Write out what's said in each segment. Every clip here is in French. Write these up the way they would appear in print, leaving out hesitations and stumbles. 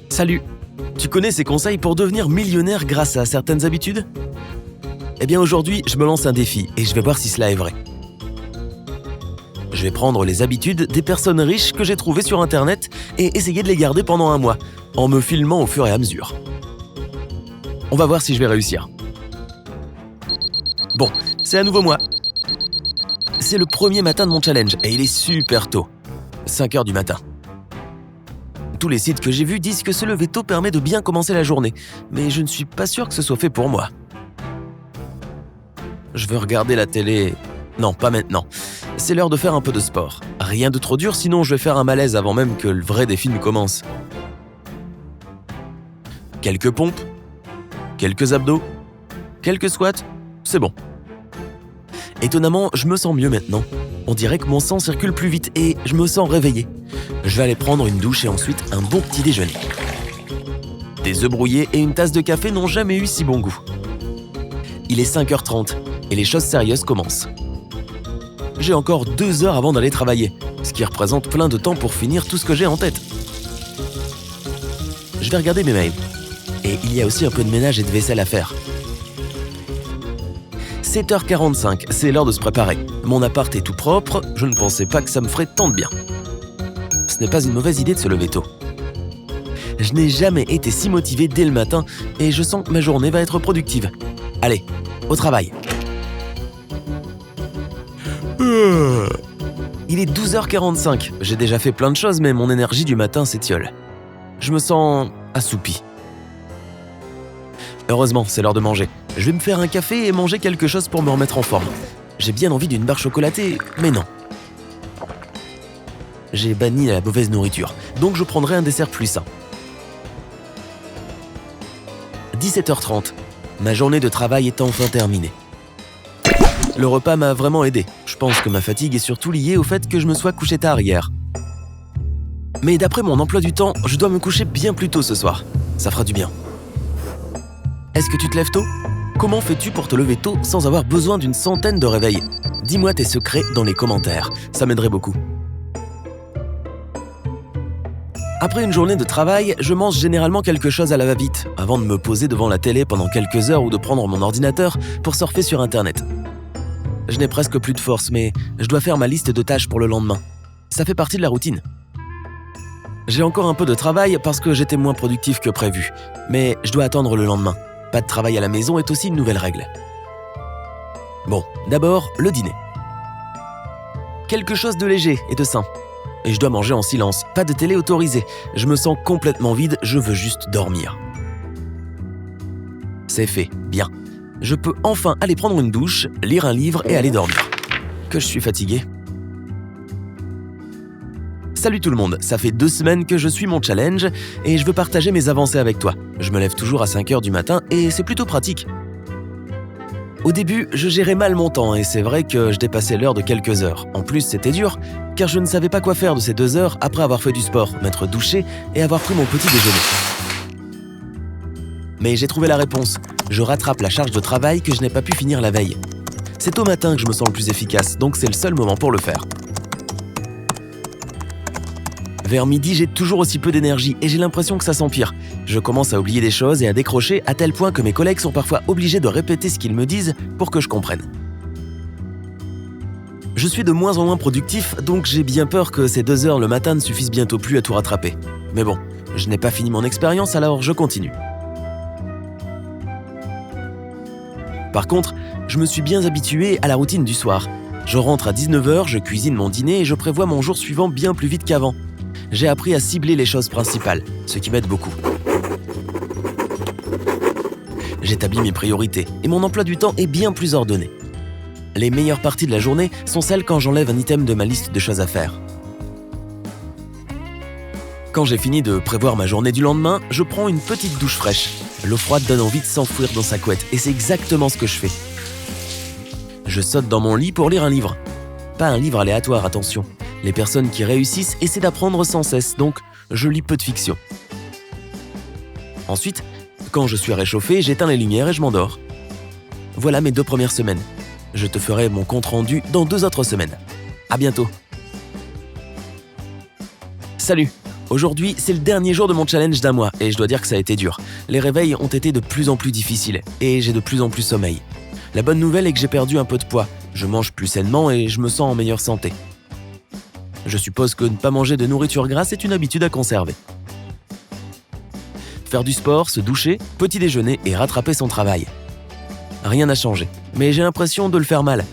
Salut! Tu connais ces conseils pour devenir millionnaire grâce à certaines habitudes? Eh bien aujourd'hui, je me lance un défi et je vais voir si cela est vrai. Je vais prendre les habitudes des personnes riches que j'ai trouvées sur internet et essayer de les garder pendant un mois, en me filmant au fur et à mesure. On va voir si je vais réussir. Bon, c'est à nouveau moi. C'est le premier matin de mon challenge et il est super tôt. 5h du matin. Tous les sites que j'ai vus disent que se lever tôt permet de bien commencer la journée, mais je ne suis pas sûr que ce soit fait pour moi. Je veux regarder la télé... Non, pas maintenant. C'est l'heure de faire un peu de sport. Rien de trop dur, sinon je vais faire un malaise avant même que le vrai défi ne commence. Quelques pompes, quelques abdos, quelques squats, c'est bon. Étonnamment, je me sens mieux maintenant. On dirait que mon sang circule plus vite et je me sens réveillé. Je vais aller prendre une douche et ensuite un bon petit déjeuner. Des œufs brouillés et une tasse de café n'ont jamais eu si bon goût. Il est 5h30 et les choses sérieuses commencent. J'ai encore 2 heures avant d'aller travailler, ce qui représente plein de temps pour finir tout ce que j'ai en tête. Je vais regarder mes mails. Et il y a aussi un peu de ménage et de vaisselle à faire. 7h45, c'est l'heure de se préparer. Mon appart est tout propre, je ne pensais pas que ça me ferait tant de bien. Ce n'est pas une mauvaise idée de se lever tôt. Je n'ai jamais été si motivé dès le matin et je sens que ma journée va être productive. Allez, au travail. Il est 12h45, j'ai déjà fait plein de choses mais mon énergie du matin s'étiole. Je me sens assoupi. Heureusement, c'est l'heure de manger. Je vais me faire un café et manger quelque chose pour me remettre en forme. J'ai bien envie d'une barre chocolatée, mais non. J'ai banni la mauvaise nourriture, donc je prendrai un dessert plus sain. 17h30. Ma journée de travail est enfin terminée. Le repas m'a vraiment aidé. Je pense que ma fatigue est surtout liée au fait que je me sois couché tard hier. Mais d'après mon emploi du temps, je dois me coucher bien plus tôt ce soir. Ça fera du bien. Est-ce que tu te lèves tôt? Comment fais-tu pour te lever tôt sans avoir besoin d'une centaine de réveils? Dis-moi tes secrets dans les commentaires, ça m'aiderait beaucoup. Après une journée de travail, je mange généralement quelque chose à la va-vite, avant de me poser devant la télé pendant quelques heures ou de prendre mon ordinateur pour surfer sur internet. Je n'ai presque plus de force, mais je dois faire ma liste de tâches pour le lendemain. Ça fait partie de la routine. J'ai encore un peu de travail parce que j'étais moins productif que prévu, mais je dois attendre le lendemain. Pas de travail à la maison est aussi une nouvelle règle. Bon, d'abord, le dîner. Quelque chose de léger et de sain. Et je dois manger en silence, pas de télé autorisée. Je me sens complètement vide, je veux juste dormir. C'est fait, bien. Je peux enfin aller prendre une douche, lire un livre et aller dormir. Que je suis fatigué. Salut tout le monde, ça fait 2 semaines que je suis mon challenge et je veux partager mes avancées avec toi. Je me lève toujours à 5h du matin et c'est plutôt pratique. Au début, je gérais mal mon temps et c'est vrai que je dépassais l'heure de quelques heures. En plus, c'était dur, car je ne savais pas quoi faire de ces 2 heures après avoir fait du sport, m'être douché et avoir pris mon petit déjeuner. Mais j'ai trouvé la réponse. Je rattrape la charge de travail que je n'ai pas pu finir la veille. C'est au matin que je me sens le plus efficace, donc c'est le seul moment pour le faire. Vers midi, j'ai toujours aussi peu d'énergie et j'ai l'impression que ça s'empire. Je commence à oublier des choses et à décrocher à tel point que mes collègues sont parfois obligés de répéter ce qu'ils me disent pour que je comprenne. Je suis de moins en moins productif, donc j'ai bien peur que ces 2 heures le matin ne suffisent bientôt plus à tout rattraper. Mais bon, je n'ai pas fini mon expérience, alors je continue. Par contre, je me suis bien habitué à la routine du soir. Je rentre à 19h, je cuisine mon dîner et je prévois mon jour suivant bien plus vite qu'avant. J'ai appris à cibler les choses principales, ce qui m'aide beaucoup. J'établis mes priorités et mon emploi du temps est bien plus ordonné. Les meilleures parties de la journée sont celles quand j'enlève un item de ma liste de choses à faire. Quand j'ai fini de prévoir ma journée du lendemain, je prends une petite douche fraîche. L'eau froide donne envie de s'enfouir dans sa couette et c'est exactement ce que je fais. Je saute dans mon lit pour lire un livre. Pas un livre aléatoire, attention. Les personnes qui réussissent essaient d'apprendre sans cesse, donc je lis peu de fiction. Ensuite, quand je suis réchauffé, j'éteins les lumières et je m'endors. Voilà mes 2 premières semaines. Je te ferai mon compte rendu dans 2 autres semaines. À bientôt. Salut! Aujourd'hui, c'est le dernier jour de mon challenge d'un mois et je dois dire que ça a été dur. Les réveils ont été de plus en plus difficiles et j'ai de plus en plus sommeil. La bonne nouvelle est que j'ai perdu un peu de poids, je mange plus sainement et je me sens en meilleure santé. Je suppose que ne pas manger de nourriture grasse est une habitude à conserver. Faire du sport, se doucher, petit déjeuner et rattraper son travail. Rien n'a changé, mais j'ai l'impression de le faire mal.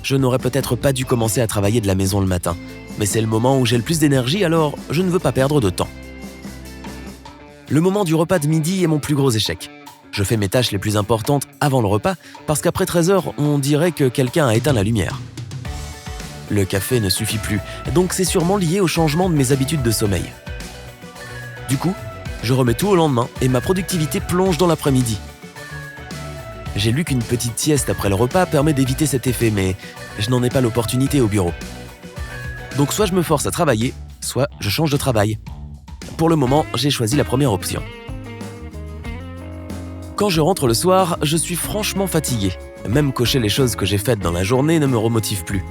Je n'aurais peut-être pas dû commencer à travailler de la maison le matin, mais c'est le moment où j'ai le plus d'énergie, alors je ne veux pas perdre de temps. Le moment du repas de midi est mon plus gros échec. Je fais mes tâches les plus importantes avant le repas, parce qu'après 13h, on dirait que quelqu'un a éteint la lumière. Le café ne suffit plus, donc c'est sûrement lié au changement de mes habitudes de sommeil. Du coup, je remets tout au lendemain et ma productivité plonge dans l'après-midi. J'ai lu qu'une petite sieste après le repas permet d'éviter cet effet, mais je n'en ai pas l'opportunité au bureau. Donc soit je me force à travailler, soit je change de travail. Pour le moment, j'ai choisi la première option. Quand je rentre le soir, je suis franchement fatigué. Même cocher les choses que j'ai faites dans la journée ne me remotive plus.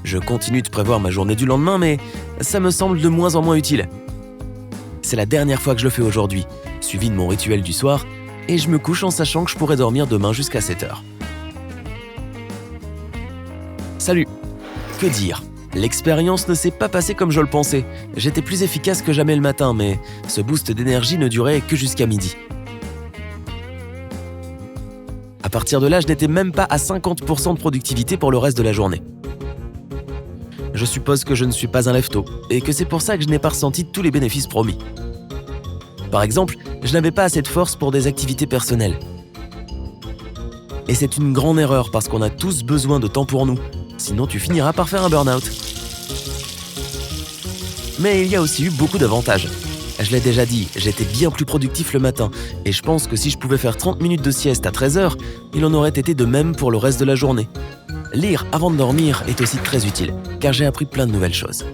Je continue de prévoir ma journée du lendemain, mais ça me semble de moins en moins utile. C'est la dernière fois que je le fais aujourd'hui, suivi de mon rituel du soir, et je me couche en sachant que je pourrais dormir demain jusqu'à 7h. Salut! Que dire? L'expérience ne s'est pas passée comme je le pensais. J'étais plus efficace que jamais le matin, mais ce boost d'énergie ne durait que jusqu'à midi. À partir de là, je n'étais même pas à 50% de productivité pour le reste de la journée. Je suppose que je ne suis pas un lève-tôt, et que c'est pour ça que je n'ai pas ressenti tous les bénéfices promis. Par exemple, je n'avais pas assez de force pour des activités personnelles. Et c'est une grande erreur parce qu'on a tous besoin de temps pour nous, sinon tu finiras par faire un burn-out. Mais il y a aussi eu beaucoup d'avantages. Je l'ai déjà dit, j'étais bien plus productif le matin, et je pense que si je pouvais faire 30 minutes de sieste à 13h, il en aurait été de même pour le reste de la journée. Lire avant de dormir est aussi très utile, car j'ai appris plein de nouvelles choses.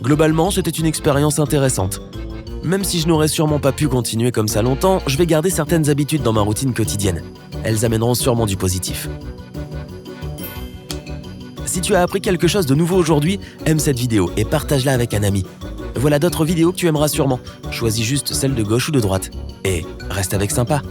Globalement, c'était une expérience intéressante. Même si je n'aurais sûrement pas pu continuer comme ça longtemps, je vais garder certaines habitudes dans ma routine quotidienne. Elles amèneront sûrement du positif. Si tu as appris quelque chose de nouveau aujourd'hui, aime cette vidéo et partage-la avec un ami. Voilà d'autres vidéos que tu aimeras sûrement. Choisis juste celle de gauche ou de droite. Et reste avec sympa.